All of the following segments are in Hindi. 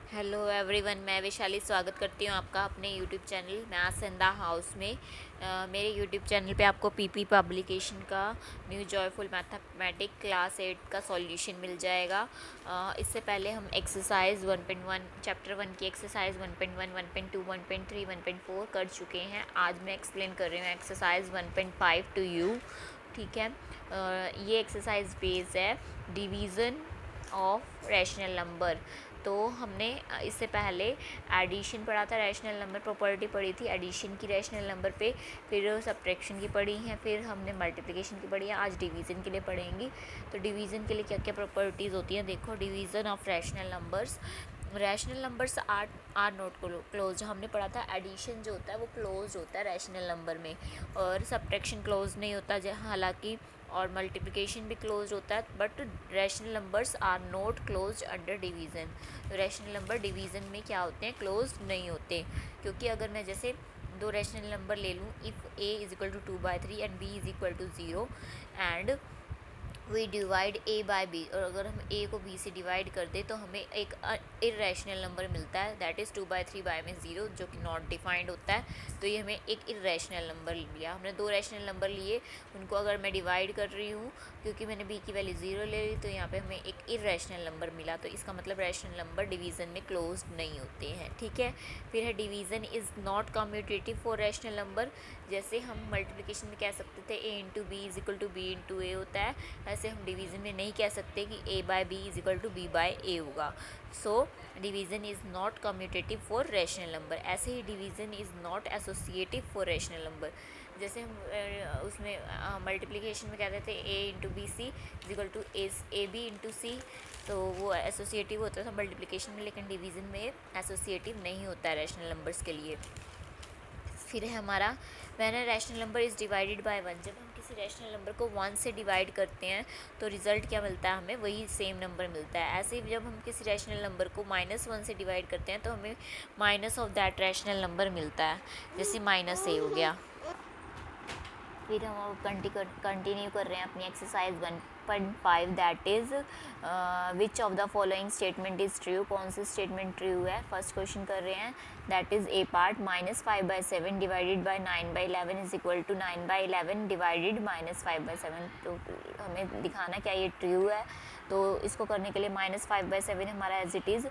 हेलो एवरीवन, मैं वैशाली स्वागत करती हूँ आपका अपने YouTube channel maths in the house में। मेरे यूट्यूब चैनल पे आपको पीपी पब्लिकेशन का न्यू जॉयफुल मैथमेटिक क्लास 8 का सॉल्यूशन मिल जाएगा। इससे पहले हम एक्सरसाइज 1.1 चैप्टर 1 की एक्सरसाइज 1.1, 1.2, 1.3, 1.4 कर चुके हैं। आज मैं एक्सप्लेन कर रही हूँ एक्सरसाइज 1.5 टू यू। ठीक है। ये एक्सरसाइज बेस है डिवीज़न ऑफ रैशनल नंबर। तो हमने इससे पहले एडिशन पढ़ा था, रैशनल नंबर प्रॉपर्टी पढ़ी थी एडिशन की रैशनल नंबर पे, फिर सब्ट्रैक्शन की पढ़ी है, फिर हमने मल्टीप्लिकेशन की पढ़ी है। आज डिवीज़न के लिए पढ़ेंगी। तो डिवीज़न के लिए क्या क्या प्रॉपर्टीज़ होती हैं देखो। Division of rational numbers are not close. हमने पढ़ा था एडिशन जो होता है वो क्लोज होता है रैशनल नंबर में, और सब्ट्रैक्शन क्लोज नहीं होता हालांकि, और मल्टीप्लिकेशन भी क्लोज होता है, but rational numbers are not close under division. Rational number division में क्या होते हैं, क्लोज नहीं होते। क्योंकि अगर मैं जैसे दो रैशनल नंबर ले लूँ, if a is equal to 2/3 and b is equal to 0, and we divide a by b, और अगर हम a को b से डिवाइड कर दें तो हमें एक इरेशनल नंबर मिलता है, दैट इज़ 2/3 बाय में 0, जो कि नॉट डिफाइंड होता है। तो ये हमें एक इरेशनल नंबर लिया। हमने दो रैशनल नंबर लिए, उनको अगर मैं डिवाइड कर रही हूँ, क्योंकि मैंने b की वैल्यू 0 ले ली, तो यहाँ पे हमें एक इरेशनल नंबर मिला। तो इसका मतलब रैशनल नंबर डिवीज़न में क्लोज नहीं होते हैं। ठीक है। फिर है division is not commutative for rational number. जैसे हम मल्टीप्लिकेशन में कह सकते थे a into b is equal to b into a होता है, ऐसे हम डिवीज़न में नहीं कह सकते कि a by b is equal to b by a होगा। So division is not commutative for rational number. ऐसे ही division is not associative for rational number. जैसे हम उसमें मल्टीप्लिकेशन में कहते थे a into b c is equal to a b into c, तो वो एसोसिएटिव होता था मल्टीप्लिकेशन में, लेकिन डिवीज़न में एसोसिएटिव नहीं होता है रैशनल नंबर्स के लिए। फिर है हमारा when a rational number is divided by 1। जब हम किसी रैशनल नंबर को 1 से डिवाइड करते हैं तो रिज़ल्ट क्या मिलता है, हमें वही सेम नंबर मिलता है। ऐसे ही जब हम किसी रैशनल नंबर को -1 से डिवाइड करते हैं तो हमें minus of that rational number मिलता है, जैसे -a हो गया। फिर हम कंटिन्यू कर रहे हैं अपनी exercise 1.5, that is which of the following statement is true. कौन सी स्टेटमेंट ट्रू है, फर्स्ट क्वेश्चन कर रहे हैं। That is a part -5/7 divided by 9/11 is equal to 9/11 divided -5/7। तो हमें दिखाना क्या ये ट्रू है। तो इसको करने के लिए -5/7 हमारा एज इट इज़,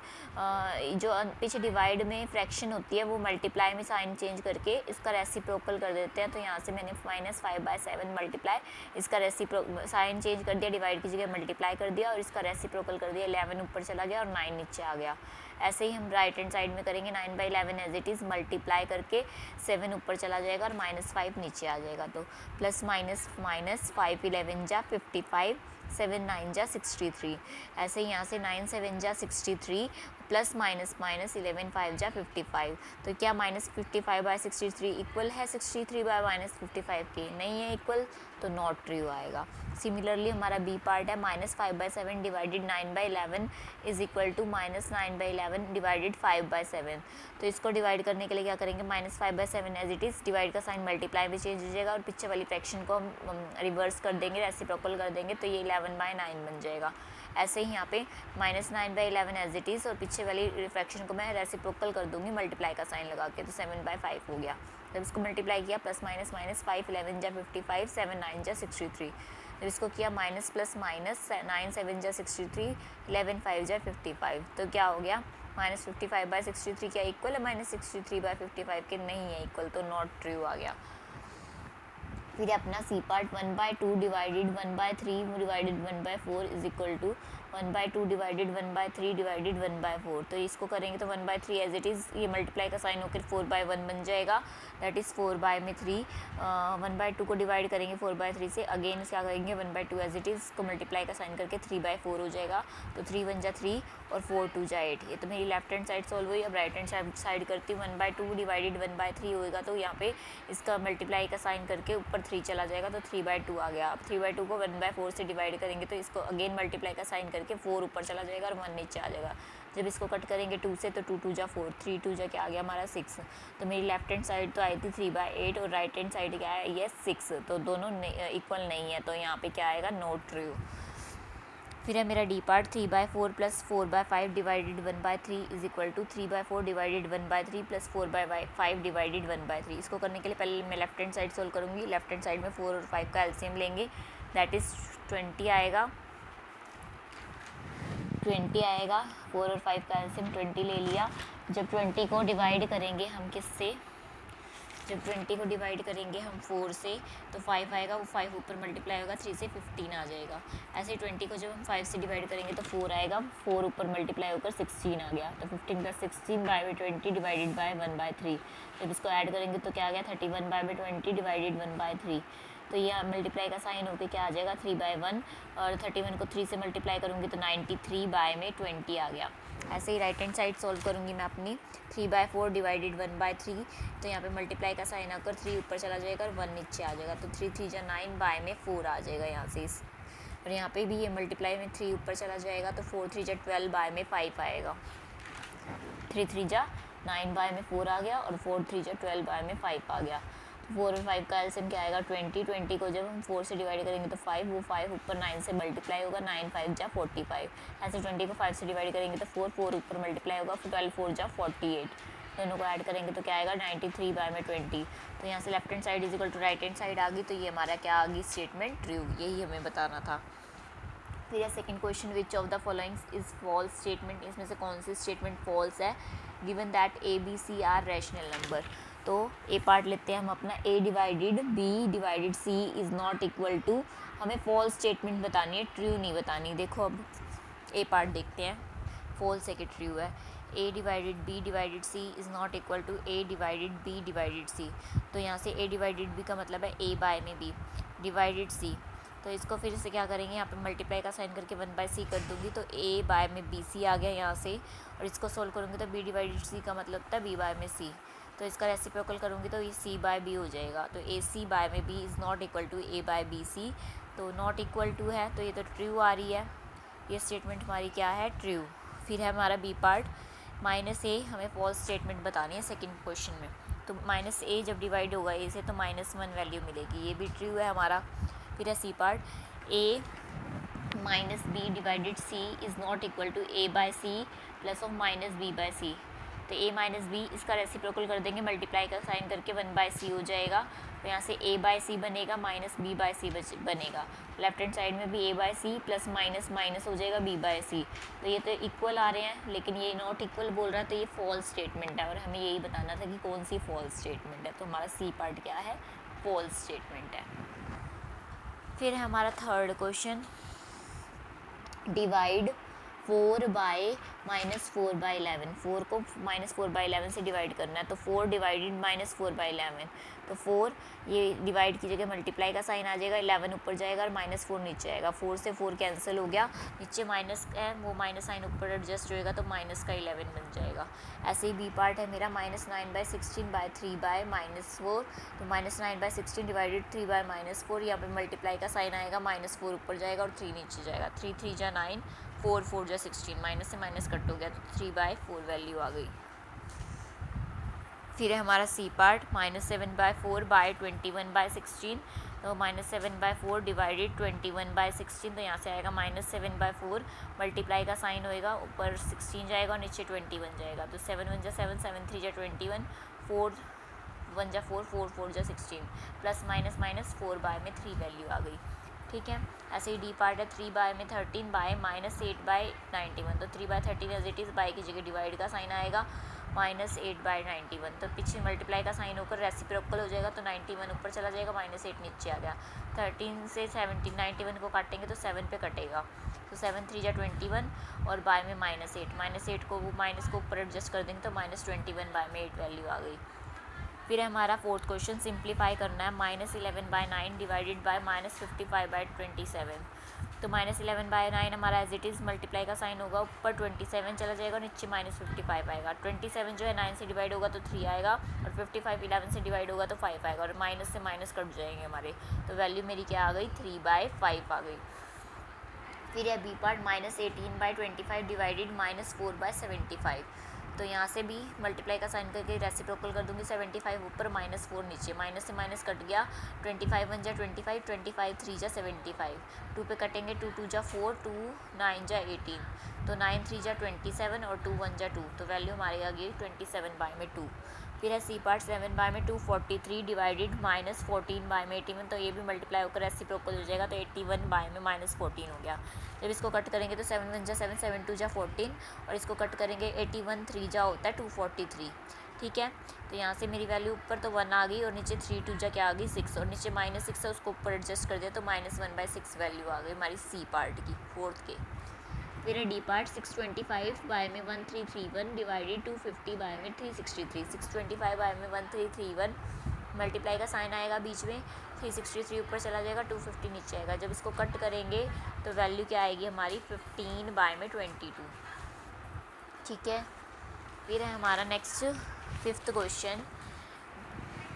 जो पीछे डिवाइड में फ्रैक्शन होती है वो मल्टीप्लाई में साइन चेंज करके इसका रेसिप्रोकल कर देते हैं। तो यहाँ से मैंने -5/7 मल्टीप्लाई, इसका साइन चेंज कर दिया, डिवाइड की जगह मल्टीप्लाई कर दिया, और इसका रेसिप्रोकल कर दिया। 11 ऊपर चला गया और 9 नीचे आ गया। ऐसे ही हम राइट हैंड साइड में करेंगे। 9/11 एज इट इज़ मल्टीप्लाई करके 7 ऊपर चला जाएगा और -5 नीचे आ जाएगा। तो प्लस माइनस माइनस 5 11 जा 55, 7 9 जा 63। ऐसे ही यहाँ से 9 7 जा 63, प्लस माइनस माइनस 11 5 जा 55। तो क्या -55/63 इक्वल है 63/-55 के? नहीं है इक्वल, तो नॉट ट्रू आएगा। सिमिलरली हमारा बी पार्ट है -5/7 divided 9/11 is equal to -9/11 divided 5/7। तो इसको डिवाइड करने के लिए क्या करेंगे, -5/7 एज इट इज़, डिवाइड का साइन मल्टीप्लाई में चेंज हो जाएगा और पीछे वाली फ्रैक्शन को हम रिवर्स कर देंगे, रेसिप्रोकल कर देंगे, तो ये 11/9 बन जाएगा। ऐसे ही यहाँ पे -9/11 एज इट इज़, और पीछे वाली फ्रैक्शन को मैं रेसिप्रोकल कर दूंगी मल्टीप्लाई का साइन लगा के, तो 7/5 हो गया। जब इसको मल्टीप्लाई किया, प्लस माइनस माइनस 5 11 जा 55, 7 9 जा 63। जब इसको किया माइनस प्लस माइनस 9 7 जा 63, 11 5 जा 55, तो क्या हो गया, -55/63 क्या इक्वल है -63/55 के? नहीं है इक्वल, तो नॉट ट्रू आ गया। फिर अपना C part 1/2 divided 1/3 divided 1/4 is equal to 1/2 divided 1/3 divided 1/4। तो इसको करेंगे तो 1/3 एज इट इज़, ये मल्टीप्लाई का साइन होकर 4/1 बन जाएगा, दैट इज़ 4/3। 1/2 को डिवाइड करेंगे 4/3 से, अगेन क्या करेंगे 1/2 एज इट इज़ को मल्टीप्लाई का साइन करके 3/4 हो जाएगा। तो 3 1 जा 3 और 4 2 जा 8। ये तो मेरी लेफ्ट हैंड साइड सॉल्व हुई। अब राइट हैंड साइड करती हूँ। 1/2 डिवाइडेड 1/3 होएगा, तो यहाँ पे इसका मल्टीप्लाई का साइन करके ऊपर 3 चला जाएगा, तो 3/2 आ गया। अब 3/2 को 1/4 से डिवाइड करेंगे तो इसको अगेन मल्टीप्लाई का साइन करके 4 ऊपर चला जाएगा और 1 नीचे आ जाएगा। जब इसको कट करेंगे 2 से, तो 2 2 जा 4, 3 2 जा क्या आ गया हमारा 6। तो मेरी लेफ्ट हैंड साइड तो आई थी 3/8 और राइट हैंड साइड क्या है, ये 6, तो दोनों इक्वल नहीं है, तो यहाँ पे क्या आएगा, नॉट ट्रू। फिर है मेरा D part 3/4 plus 4/5 divided 1/3 is equal to 3/4 divided 1/3 plus 4/5 divided 1/3। इसको करने के लिए पहले मैं लेफ्ट हैंड साइड सोल्व करूँगी। लेफ्ट हैंड साइड में 4 और 5 का एलसीएम लेंगे, दैट इज़ 20 आएगा। 20 आएगा, 4 और 5 का एलसीएम 20 ले लिया। जब 20 को डिवाइड करेंगे हम किससे, जब 20 को डिवाइड करेंगे हम 4 से तो 5 आएगा, वो 5 ऊपर मल्टीप्लाई होगा 3 से 15 आ जाएगा। ऐसे 20 को जब हम 5 से डिवाइड करेंगे तो 4 आएगा, 4 ऊपर मल्टीप्लाई होकर 16 आ गया। तो 15 प्लस 16 बाय 20 डिवाइडेड बाय 1/3। जब इसको ऐड करेंगे तो क्या आ गया 31 बाय 20 डिवाइडेड 1/3। तो ये मल्टीप्लाई का साइन होकर क्या आ जाएगा 3/1, और 31 को 3 से मल्टीप्लाई करूँगी तो 93 बाय में 20 आ गया। ऐसे ही राइट हैंड साइड सॉल्व करूँगी मैं अपनी। 3/4 डिवाइडेड 1/3, तो यहाँ पे मल्टीप्लाई का साइन आकर 3 ऊपर चला जाएगा और 1 नीचे आ जाएगा। तो 3 3 जा 9 बाय में 4 आ जाएगा यहाँ से इस, और यहाँ पे भी ये मल्टीप्लाई में 3 ऊपर चला जाएगा तो 4 3 जा 12 बाय में 5 आएगा। 3 3 जा 9 बाय में 4 आ गया और 4 3 जा 12 बाय में 5 आ गया। 4 और 5 का एलसीएम क्या आएगा 20। 20 को जब हम 4 से डिवाइड करेंगे तो 5, वो 5 ऊपर 9 से मल्टीप्लाई होगा, 9 5 जा 45। ऐसे 20 को 5 से डिवाइड करेंगे तो 4, 4 ऊपर मल्टीप्लाई होगा, 12 4 जा 48। दोनों को ऐड करेंगे तो क्या आएगा 93 बाय में 20। तो यहाँ से left hand side is equal to right hand side आ गई। तो ये हमारा क्या आ गई स्टेटमेंट ट्रू, यही हमें बताना था। फिर है second question, which of the following is false statement, इसमें से कौन सी स्टेटमेंट फॉल्स है। Given that a b c are rational number. तो ए पार्ट लेते हैं हम अपना, a divided b divided c is not equal to, हमें फॉल्स स्टेटमेंट बतानी है, ट्रू नहीं बतानी। देखो अब ए पार्ट देखते हैं, फॉल्स है कि ट्रू है। A divided b divided c is not equal to a divided b divided c. तो यहाँ से ए डिवाइडेड बी का मतलब है ए बाय में बी डिवाइडेड सी। तो इसको फिर से क्या करेंगे, यहाँ पे मल्टीप्लाई का साइन करके 1/c कर दूंगी तो a बाय में बी सी आ गया यहाँ से, और इसको सोल्व करूँगी तो b डिवाइडेड c का मतलब होता है b बाय में c। तो इसका रेसिप्रोकल करूँगी तो ये c बाय b हो जाएगा। तो ए सी बाय में b is not equal to a by B C. तो नॉट इक्वल टू है तो ये तो ट्रू आ रही है, ये स्टेटमेंट हमारी क्या है ट्रू। फिर है हमारा बी पार्ट, -a हमें फॉल्स स्टेटमेंट बतानी है सेकेंड क्वेश्चन में। तो -a जब डिवाइड होगा a से तो -1 वैल्यू मिलेगी, ये भी ट्रू है हमारा। फिर है c part, a minus b divided c is not equal to a by C plus of minus b by c. तो a माइनस बी इसका रेसिप्रोकल कर देंगे, मल्टीप्लाई का साइन करके 1/c हो जाएगा। तो यहाँ से a बाय सी बनेगा माइनस बी बाय सी बनेगा। लेफ्ट हैंड साइड में भी a by C plus minus minus हो जाएगा b बाय सी। तो ये तो इक्वल आ रहे हैं, लेकिन ये नॉट इक्वल बोल रहा है, तो ये फॉल्स स्टेटमेंट है और हमें यही बताना था कि कौन सी फॉल्स स्टेटमेंट है। तो हमारा सी पार्ट क्या है, फॉल्स स्टेटमेंट है। फिर है हमारा थर्ड क्वेश्चन, डिवाइड 4 बाय -4/11। 4 को -4/11 से डिवाइड करना है, तो 4 डिवाइडेड -4/11। तो 4 ये डिवाइड की जगह मल्टीप्लाई का साइन आ जाएगा, 11 ऊपर जाएगा और -4 नीचे आएगा। 4 से 4 कैंसिल हो गया, नीचे माइनस है वो माइनस साइन ऊपर एडजस्ट होएगा तो माइनस का 11 बन जाएगा। ऐसे ही बी पार्ट है मेरा, -9/16/3/-4। तो -9/16 डिवाइडेड 3/-4, यहाँ पे मल्टीप्लाई का साइन आएगा, -4 ऊपर जाएगा और 3 नीचे जाएगा। 3 3 जा 9, 4 4 जा 16, माइनस से माइनस कट हो गया तो 3/4 वैल्यू आ गई। फिर है हमारा सी पार्ट, -7/4/21/16। तो -7/4 डिवाइडेड 21/16। तो यहाँ से आएगा -7/4, मल्टीप्लाई का साइन होएगा, ऊपर 16 जाएगा और नीचे 21 जाएगा। तो 7 1 जा 7, 7 3 जा 21, 4 1 जा 4, 4 4 जा 16, प्लस माइनस माइनस 4/3 वैल्यू आ गई। ठीक है। ऐसे ही डी पार्ट है, 3/13 बाय -8/91। तो 3/13 एज इट इज़, बाय की जगह डिवाइड का साइन आएगा, -8/91। तो पीछे मल्टीप्लाई का साइन होकर रेसिप्रोकल हो जाएगा, तो 91 ऊपर चला जाएगा, -8 नीचे आ गया। 13 से 17, 91 को काटेंगे तो 7 पे कटेगा। तो 7 3 जा 21 और बाय में -8 को वो माइनस को ऊपर एडजस्ट कर देंगे तो -21 बाय में 8 वैल्यू आ गई। फिर हमारा फोर्थ क्वेश्चन, सिंप्लीफाई करना है, -11/9 डिवाइडेड बाय -55/27। तो -11/9 हमारा एज इट इज़, मल्टीप्लाई का साइन होगा, ऊपर 27 चला जाएगा, नीचे -55 आएगा। 27 जो है 9 से डिवाइड होगा तो 3 आएगा, और 55 11 से डिवाइड होगा तो 5 आएगा, और माइनस से माइनस कट जाएंगे हमारे। तो वैल्यू मेरी क्या आ गई, 3/5 आ गई। फिर है बी पार्ट, -18/25 डिवाइडेड -4/75। तो यहाँ से भी मल्टीप्लाई का साइन करके रेसिप्रोकल कर दूंगी, 75 ऊपर -4 नीचे, माइनस से माइनस कट गया, 25 1 जा 25, 25 3 जा 75, 2 पे कटेंगे, 2 2 जा 4, 2 9 जा 18, तो 9 3 जा 27 और 2 1 जा 2, तो वैल्यू हमारी आ गई 27/2। फिर है सी पार्ट, 7/2 43 डिवाइडेड -14/81, तो ये भी मल्टीप्लाई होकर रेसिप्रोकल हो जाएगा, तो 81/14 हो गया। जब इसको कट करेंगे तो 7 1 जा 7, 7 2 जा 14, और इसको कट करेंगे 81 3 जा होता है 243, ठीक है। तो यहाँ से मेरी वैल्यू ऊपर तो 1 आ गई और नीचे 3 2 जा क्या आ गई 6, और नीचे -6 है उसको ऊपर एडजस्ट कर दिया तो -1/6 वैल्यू आ गई हमारी सी पार्ट की, फोर्थ के। फिर है डी पार्ट, 625/1331 डिवाइडेड 250/363, 625/1331 मल्टीप्लाई का साइन आएगा बीच में, 363 ऊपर चला जाएगा, 250 नीचे आएगा। जब इसको कट करेंगे तो वैल्यू क्या आएगी हमारी 15/22, ठीक है। फिर है हमारा नेक्स्ट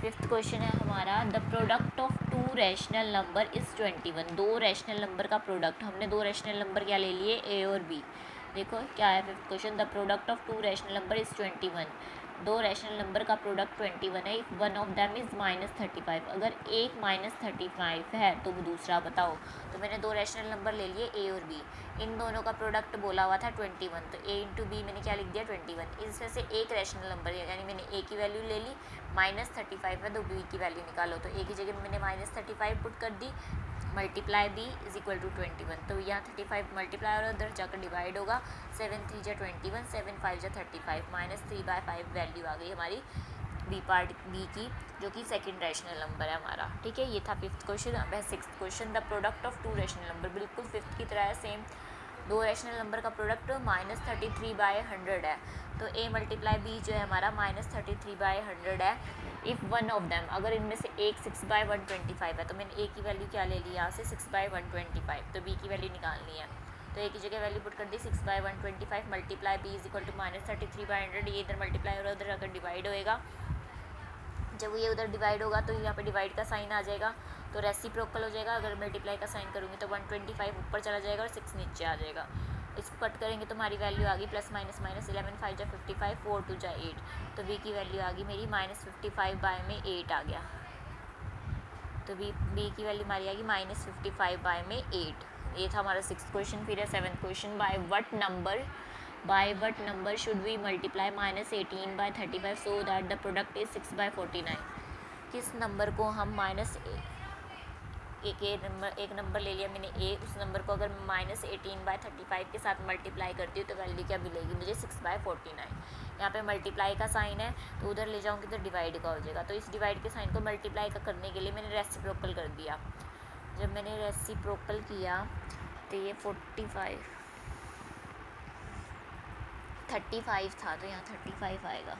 फिफ्थ क्वेश्चन है हमारा, the product of 2 rational number is 21। 2 rational number का प्रोडक्ट, हमने 2 रैशनल नंबर क्या ले लिए, ए और बी। देखो क्या है fifth question, the product of 2 rational number is 21। 2 rational number का प्रोडक्ट 21 है, if one of them is -35, अगर एक -35 है तो वो दूसरा बताओ। तो मैंने 2 रैशनल नंबर ले लिए ए और बी, इन दोनों का प्रोडक्ट बोला हुआ था 21, तो ए इंटू बी मैंने क्या लिख दिया 21। इसमें से एक रैशनल नंबर यानी मैंने ए की वैल्यू ले ली, -35 है तो बी की वैल्यू निकालो, तो ए की जगह मैंने -35 पुट कर दी, multiply B is equal to 21, तो यहाँ 35 मल्टीप्लाई और उधर जाकर डिवाइड होगा, 7 3 जा 21, 7 5 जा 35, -3/5 वैल्यू आ गई हमारी बी पार्ट बी की, जो कि सेकंड रैशनल नंबर है हमारा, ठीक है। ये था फिफ्थ क्वेश्चन। अब है sixth question, the product of 2 rational number, बिल्कुल फिफ्थ की तरह है सेम। 2 रैशनल नंबर का प्रोडक्ट -33/100 है, तो ए मल्टीप्लाई बी जो है हमारा -33/100 है, इफ़ वन ऑफ देम, अगर इनमें से एक 6/125 है, तो मैंने ए की वैल्यू क्या ले ली यहाँ से 6/125, तो बी की वैल्यू निकालनी है, तो ए की जगह वैल्यू पुट कर दी 6/125, multiply B is equal to -33/100, ये इधर मल्टीप्लाई और उधर अगर डिवाइड होएगा, जब ये उधर डिवाइड होगा तो यहाँ पे डिवाइड का साइन आ जाएगा, तो रेसिप्रोकल हो जाएगा। अगर मल्टीप्लाई का साइन करूँगी तो 125 ऊपर चला जाएगा और 6 नीचे आ जाएगा। इसको कट करेंगे तो हमारी वैल्यू आ गई +-11 5 जा 55, 4 2 जा 8, तो बी की वैल्यू आ गई मेरी -55/8 आ गया, तो बी की वैल्यू हमारी आ गई -55/8। ये था हमारा सिक्स्थ क्वेश्चन। फिर है seventh question, by what number should we multiply -18/35 so that the product is 6/49। किस नंबर को हम एक नंबर ले लिया मैंने ए, उस नंबर को अगर -18/35 के साथ मल्टीप्लाई करती हूँ तो वैल्यू क्या मिलेगी मुझे 6/49। यहाँ पे मल्टीप्लाई का साइन है तो उधर ले जाऊँगी तो डिवाइड का हो जाएगा, तो इस डिवाइड के साइन को मल्टीप्लाई का करने के लिए मैंने रेसिप्रोकल कर दिया। जब मैंने रेसिप्रोकल किया तो ये 35 था, तो यहाँ 35 आएगा,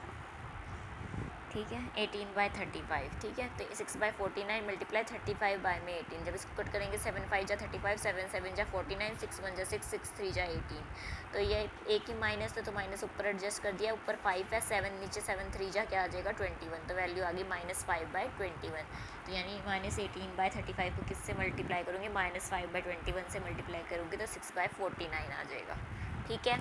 ठीक है, 18/35, ठीक है। तो 6/49 मल्टीप्लाई 35/18, जब इसको कट करेंगे 7 5 जा 35, 7 7 जा 49, 6 1 जा 6, 6 3 जा 18, तो ये एक ही माइनस था तो माइनस ऊपर एडजस्ट कर दिया, ऊपर 5 है, 7 नीचे 7 3 जा क्या आ जाएगा 21, तो वैल्यू आ गई -5/21। तो यानी -18/35 को किससे मल्टीप्लाई करूँगी, -5/21 से मल्टीप्लाई करूँगी तो 6/49 आ जाएगा, ठीक है।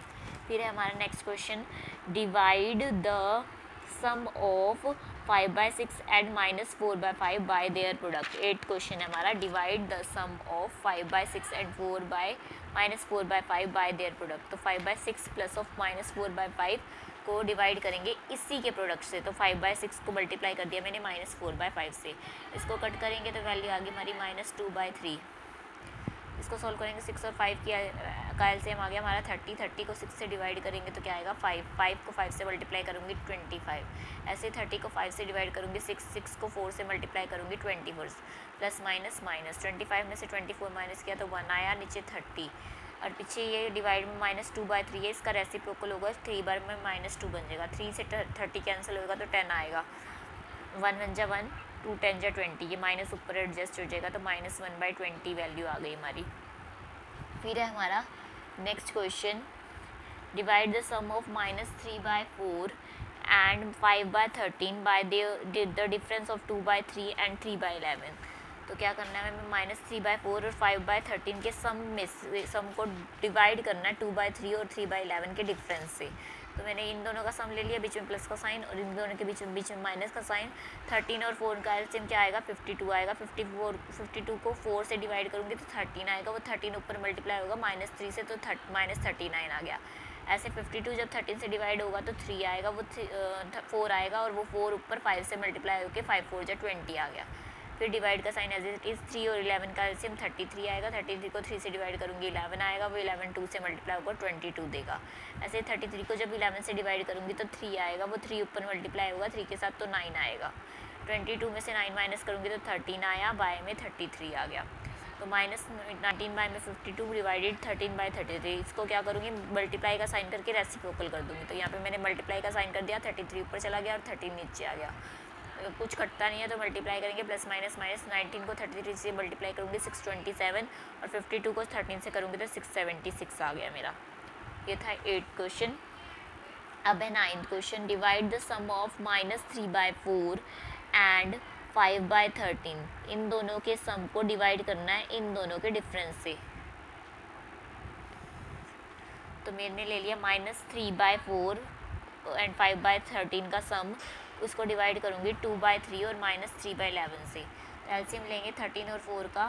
फिर है हमारा next question, divide the sum of 5/6 and -4/5 by their product. 8 question है हमारा, divide the sum of 5/6 and -4/5 by their product. तो 5/6 प्लस ऑफ -4/5 को डिवाइड करेंगे इसी के प्रोडक्ट से, तो 5/6 को मल्टीप्लाई कर दिया मैंने -4/5 से, इसको कट करेंगे तो वैल्यू आ गई हमारी -2/3। इसको सॉल्व करेंगे 6 और 5 का एलसीएम आ गया हमारा 30 को 6 से डिवाइड करेंगे तो क्या आएगा 5 को 5 से मल्टीप्लाई करूँगी 25, ऐसे 30 को 5 से डिवाइड करूँगी 6 को 4 से मल्टीप्लाई करूँगी 24, प्लस माइनस 25 में से 24 माइनस किया तो 1 आया, नीचे 30, और पीछे ये डिवाइड में -2/3 है, इसका रेसिप्रोकल होगा 3 बार में -2 बन जाएगा, 3 से 30 कैंसिल होगा तो 10 आएगा, 1 1 जा 1, 2 10 जा 20, ये माइनस ऊपर एडजस्ट हो जाएगा तो -1/20 वैल्यू आ गई हमारी। फिर है हमारा next question, divide the sum of -3/4 and 5/13 by the difference of 2/3 and 3/11। तो क्या करना है हमें, -3/4 और 5/13 के सम को डिवाइड करना है 2/3 और 3/11 के डिफरेंस से। तो मैंने इन दोनों का सम ले लिया, बीच में प्लस का साइन और इन दोनों के बीच में माइनस का साइन। 13 और 4 का एलसीएम क्या आएगा, 52 आएगा। 52 को 4 से डिवाइड करूँगी तो 13 आएगा, वो 13 ऊपर मल्टीप्लाई होगा -3 से, तो -39 आ गया। ऐसे 52 जब 13 से डिवाइड होगा तो 3 आएगा, वो 4 आएगा और वो 4 ऊपर 5 से मल्टीप्लाई होकर 5 4 जा 20 आ गया। फिर डिवाइड का साइन एज इट इज़, 3 और 11 का एलसीएम 33 आएगा। 33 को 3 से डिवाइड करूँगी 11 आएगा, वो 11 2 से मल्टीप्लाई होकर 22 देगा। ऐसे 33 को जब 11 से डिवाइड करूँगी तो 3 आएगा, वो 3 ऊपर मल्टीप्लाई होगा 3 के साथ, तो 9 आएगा। 22 में से 9 माइनस करूँगी तो 13 आया, बाय में 33 आ गया। तो -19 बाय में 52 डिवाइडेड 13/33। इसको क्या करूँगी, मल्टीप्लाई का साइन करके रेसिप्रोकल कर दूँगी। तो यहाँ पे मैंने मल्टीप्लाई का साइन कर दिया, 33 ऊपर चला गया और 13 नीचे आ गया। कुछ कटता नहीं है तो मल्टीप्लाई करेंगे, प्लस माइनस माइनस। 19 को 33 से मल्टीप्लाई करूँगी 627 और 52 को 13 से करूँगी तो 676 आ गया मेरा। ये था 8th क्वेश्चन। अब है 9th question. Divide the sum of -3/4 and 5/13। इन दोनों के सम को डिवाइड करना है इन दोनों के डिफरेंस से। तो मैंने ले लिया -3/4 एंड 5/13 का सम, उसको डिवाइड करूँगी 2/3 और -3/11 से। तो एलसीएम लेंगे 13 और 4 का,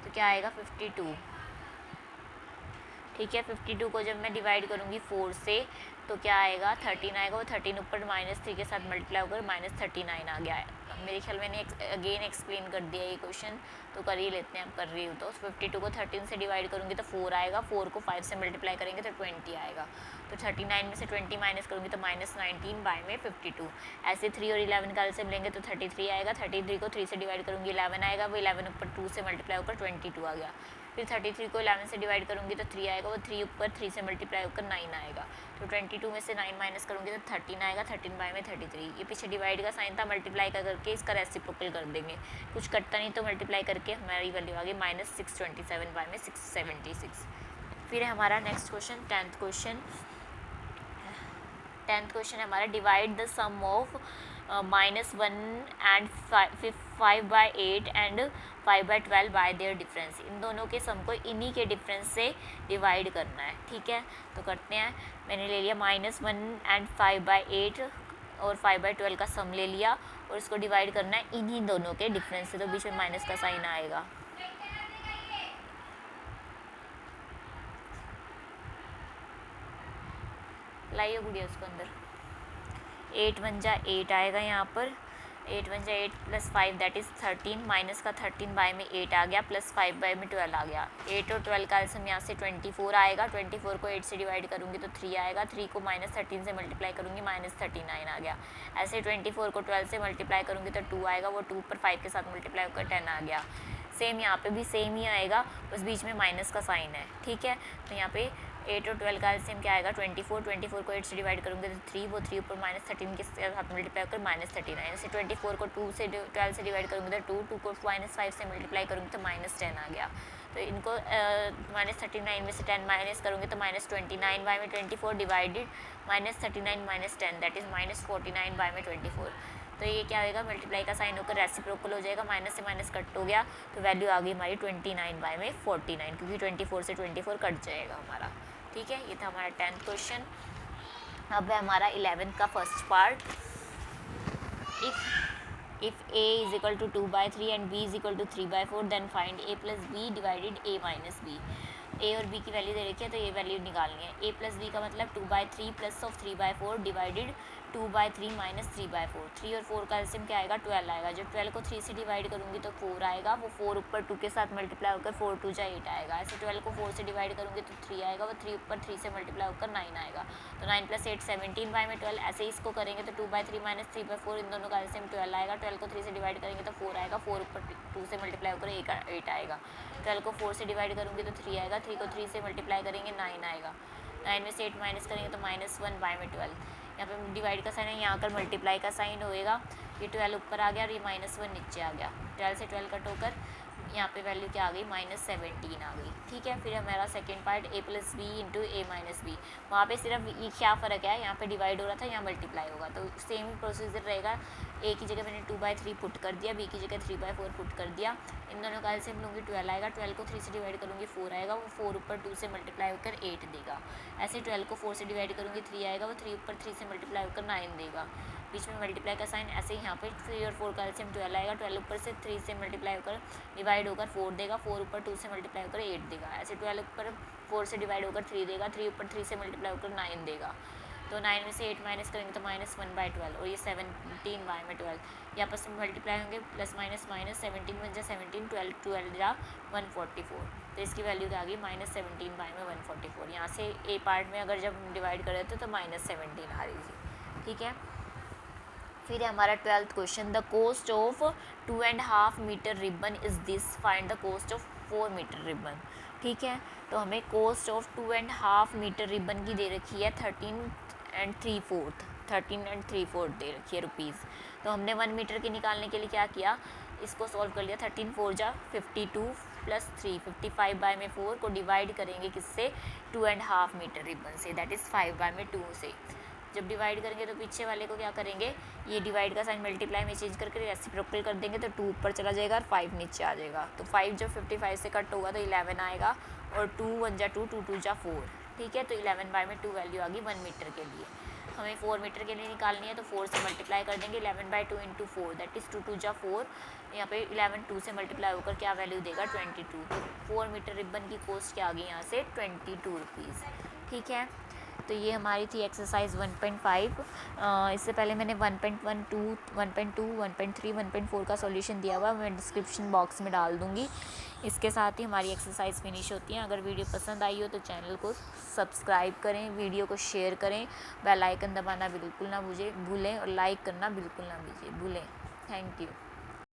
तो क्या आएगा 52। ठीक है, 52 को जब मैं डिवाइड करूँगी 4 से तो क्या आएगा, 13 आएगा, वो 13 ऊपर -3 के साथ मल्टीप्लाई होकर -39 आ गया है। मेरे ख्याल मैंने अगेन एक्सप्लेन कर दिया ये क्वेश्चन, तो कर ही लेते हैं, अब कर रही हूँ। तो 52 को 13 से डिवाइड करूँगी तो 4 आएगा, 4 को 5 से मल्टीप्लाई करेंगे तो 20 आएगा। तो 39 में से 20 माइनस करूँगी तो -19 बाय में 52। ऐसे 3 और 11 का एलसीएम लेंगे तो 33 आएगा। 33 को 3 से डिवाइड करूँगी 11 आएगा, वो 11 ऊपर 2 से मल्टीप्लाई होकर 22 आ गया। फिर 33 को 11 से डिवाइड करूँगी तो 3 आएगा, वो 3 ऊपर 3 से मल्टीप्लाई होकर 9 आएगा। तो 22 में से 9 माइनस करूँगी तो 13 आएगा। 13 बाय में 33। ये पीछे डिवाइड का साइन था, मल्टीप्लाई का करके इसका रेसिप्रोकल कर देंगे। कुछ कटता नहीं तो मल्टीप्लाई करके हमारी वैल्यू आ गई -627 बाय में 676। फिर है हमारा next question, 10th question. 10th question है हमारा, divide the sum of -1 and 5/8 and 5/12 by their difference. इन दोनों के सम को इन्हीं के डिफरेंस से डिवाइड करना है। ठीक है, तो करते हैं। मैंने ले लिया -1 एंड 5/8 और 5/12 का सम ले लिया और इसको डिवाइड करना है इन्हीं दोनों के डिफरेंस से, तो बीच में माइनस का साइन आएगा। लाइए गुड़िया उसको अंदर। 8 1 जा 8 आएगा यहाँ पर। 8 1 जा 8 प्लस 5 दैट इज़ 13, माइनस का 13 बाय में 8 आ गया, प्लस 5 बाय में 12 आ गया। 8 और 12 का एलसीएम यहाँ से 24 आएगा। 24 को 8 से डिवाइड करूँगी तो 3 आएगा। 3 को -13 से मल्टीप्लाई करूँगी -39 आ गया। ऐसे 24 को 12 से मल्टीप्लाई करूँगी तो 2 आएगा, वो 2 पर 5 के साथ मल्टीप्लाई होकर 10 आ गया। सेम यहाँ पे भी सेम ही आएगा, बस बीच में माइनस का साइन है। ठीक है, तो यहाँ पे 8 और 12 का एलसीएम क्या आएगा 24। 24 को 8 से डिवाइड करूँगे तो 3, वो 3 ऊपर -13 के साथ मल्टीप्लाई होकर -39। ऐसे 24 को 2 से 12 से डिवाइड करूँगी तो 2 को -5 से मल्टीप्लाई करूँगी तो -10 आ गया। तो इनको -39 में से 10 माइनस करूँगी तो -29 बाय में 24 डिवाइडेड -39 - 10 दैट इज़ -49 बाय में 24। तो ये क्या होगा, मल्टीप्लाई का साइन होकर रेसिप्रोकल हो जाएगा, माइनस से माइनस कट हो गया, तो वैल्यू आ गई हमारी 29 बाय में 49, क्योंकि 24 से 24 कट जाएगा हमारा। ठीक है, ये था हमारा 10th क्वेश्चन। अब है हमारा 11th का first part. If a is equal to 2/3 and b is equal to 3/4 then find a plus B divided a minus B. a और b की वैल्यू दे रखी है तो ये वैल्यू निकालनी है। a प्लस b का मतलब 2/3 प्लस ऑफ 3/4 डिवाइडेड 2/3 माइनस 3/4। 3 और 4 का एलसीएम क्या आएगा 12 आएगा। जब 12 को 3 से डिवाइड करूँगी तो 4 आएगा, वो 4 ऊपर 2 के साथ मल्टीप्लाई होकर 4 2 जा 8 आएगा। ऐसे 12 को 4 से डिवाइड करूँगी तो 3 आएगा, वो 3 ऊपर 3 से मल्टीप्लाई होकर 9 आएगा। तो 9 + 8 17 बाय में 12। ऐसे इसको करेंगे तो 2/3 माइनस 3/4, इन दोनों का एलसीएम 12 आएगा। 12 को 3 से डिवाइड करेंगे तो 4 आएगा, 4 ऊपर 2 से मल्टीप्लाई होकर 8 आएगा। 12 को 4 से डिवाइड करूँगी तो 3 आएगा, 3 को 3 से मल्टीप्लाई करेंगे 9 आएगा। 9 में से 8 माइनस करेंगे तो -1 बाय में 12। यहाँ पे डिवाइड का साइन है, यहाँ कर मल्टीप्लाई का साइन होएगा। ये 12 ऊपर आ गया और ये -1 नीचे आ गया। 12 से 12 कट होकर यहाँ पे वैल्यू क्या आ गई, -17 आ गई। ठीक है, फिर हमारा second part a + b × a - b। वहाँ पे सिर्फ क्या फ़र्क है, यहाँ पे डिवाइड हो रहा था, यहाँ मल्टीप्लाई होगा, तो सेम ही प्रोसीजर रहेगा। a की जगह मैंने 2/3 पुट कर दिया, b की जगह 3/4 पुट कर दिया। इन दोनों का एलसीएम लूँगी 12 आएगा, 12 को 3 से डिवाइड करूँगी 4 आएगा, वो 4 ऊपर 2 से मल्टीप्लाई होकर 8 देगा। ऐसे 12 को 4 से डिवाइड करूँगी 3 आएगा, वो 3 ऊपर 3 से मल्टीप्लाई होकर 9 देगा। बीच में मल्टीप्लाई का साइन, ऐसे ही यहाँ पे 3 और 4 का एलसीएम 12 आएगा, 12 ऊपर से 3 से मल्टीप्लाई होकर डिवाइड होकर 4 देगा, 4 ऊपर 2 से मल्टीप्लाई होकर 8 देगा। ऐसे 12 ऊपर 4 से डिवाइड होकर 3 देगा, 3 ऊपर 3 से मल्टीप्लाई होकर 9 देगा। तो 9 में से 8 माइनस करेंगे तो -1/12, और ये 17 y में 12 ये आपस में मल्टीप्लाई होंगे, प्लस माइनस माइनस 17 बन जाए 17, 12 12 जा 144। तो इसकी वैल्यू क्या आ गई, -17 y में 144। यहाँ से ए पार्ट में अगर जब हम डिवाइड कर रहे थे तो -17 आ रही थी। ठीक है, फिर हमारा 12th question, the cost of 2.5 metre ribbon is this, find the cost of 4 metre ribbon. ठीक है, तो हमें कोस्ट ऑफ 2.5 मीटर रिबन की दे रखी है 13 3/4 दे रखी है रुपीज़। तो हमने 1 मीटर की निकालने के लिए क्या किया, इसको सॉल्व कर लिया। 13 4 जा 52 + 3 55/4 को डिवाइड करेंगे किससे, 2.5 मीटर रिबन से, दैट इज़ 5/2 से। जब डिवाइड करेंगे तो पीछे वाले को क्या करेंगे, ये डिवाइड का साइन मल्टीप्लाई में चेंज करके रेसिप्रोकल कर देंगे, तो 2 ऊपर चला जाएगा और 5 नीचे आ जाएगा। तो 5 जब 55 से कट होगा तो 11 आएगा, और 2 1 जा 2 2 2 जा 4। ठीक है, तो 11/2 वैल्यू आ गई 1 मीटर के लिए। हमें 4 मीटर के लिए निकालनी है, तो 4 से मल्टीप्लाई कर देंगे, 11/2 × 4 दैट इज़ 2 2 जा 4। यहाँ पे 11 2 से मल्टीप्लाई होकर क्या वैल्यू देगा, 22। तो 4 मीटर रिबन की कॉस्ट क्या आ गई यहाँ से, 22 रुपीज़। ठीक है, तो ये हमारी थी एक्सरसाइज 1.5। इससे पहले मैंने 1.12 1.2 1.3 1.4 का सॉल्यूशन दिया हुआ, मैं डिस्क्रिप्शन बॉक्स में डाल दूँगी। इसके साथ ही हमारी एक्सरसाइज फिनिश होती है। अगर वीडियो पसंद आई हो तो चैनल को सब्सक्राइब करें, वीडियो को शेयर करें, बेल आइकन दबाना बिल्कुल ना भूलें, और लाइक करना बिल्कुल ना भूलें। Thank you.